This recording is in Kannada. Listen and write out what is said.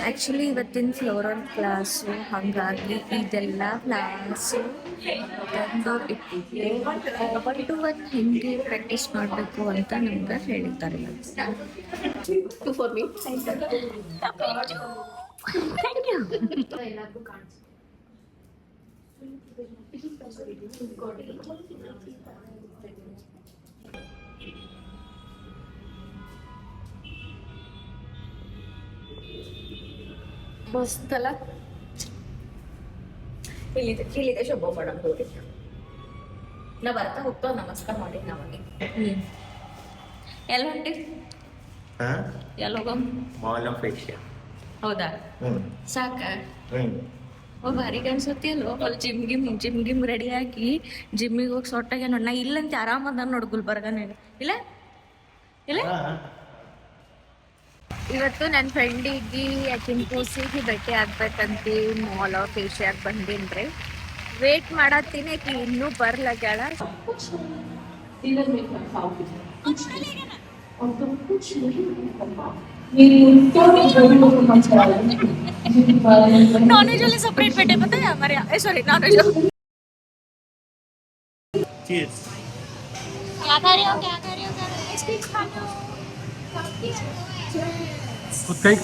ಆ್ಯಕ್ಚುಲಿ ಇವತ್ತಿನ ಫ್ಲೋರಲ್ ಕ್ಲಾಸು ಹಾಗಾಗಿ ಇದೆಲ್ಲ ಕ್ಲಾಸು ತಂದು ಇಟ್ಟಿದ್ದೆ 1 to 1 ಹೆಂಗೆ ಪ್ರಾಕ್ಟೀಸ್ ಮಾಡಬೇಕು ಅಂತ ನಮ್ಗೆ ಹೇಳಿದ್ದಾರೆ. Two for me. Thank you. ಮಸ್ತ್ ಅಲ್ಲ. ಇಲ್ಲಿದೆ ಶೋಭ ಮೇಡಮ್ ನೋಡಿ. ನಾ ಬರ್ತಾ ಹೋಗ್ತಾ ನಮಸ್ಕಾರ ಮಾಡಿ ನಾವಾಗಿ ಎಲ್ಲ ಹೊಂಟಿ ಎಲ್ಲ ಹೋಗಮ್ ಮಾಲ್ ಆಫ್ ಏಷ್ಯಾ. ಹೌದಾ ಸಾಕ ಭಾರಿ ಅನ್ಸತ್ತಿ ಅಲ್ವ ಅಲ್ಲಿ ಜಿಮ್ ಗಿಮ್ ರೆಡಿ ಆಗಿ ಜಿಮ್ಮಿಗೆ ಹೋಗಿ ಸೊಟ್ಟಾಗೆ ನೋಡಿ ನಾ ಇಲ್ಲಂತ ಆರಾಮದ ನೋಡು ಗುಲ್ಬರ್ಗನಾಗ ಇಲ್ಲ ಇಲ್ಲ. ಇವತ್ತು ನನ್ನ ಫ್ರೆಂಡಿಗೆ ಆಕಿನ ಕೂಸಿಗೆ ಭೇಟಿ ಆಗ್ಬೇಕಂತ ಮಾಲ್ ಆಫ್ ಏಷ್ಯಾಗೆ ಬಂದೀನ್ರಿ. ವೇಟ್ ಮಾಡತ್ತೀನಿ ಆಕಿ ಇನ್ನೂ ಬರ್ಲಾಗ್ಯಾಳ. नॉन वेज वाले सेपरेट बैठे पता है हमारे यहाँ. Sorry non veg. चीज क्या कर रहे हो क्या कर रहे हो स्टिक्स खा लो. खुद का ही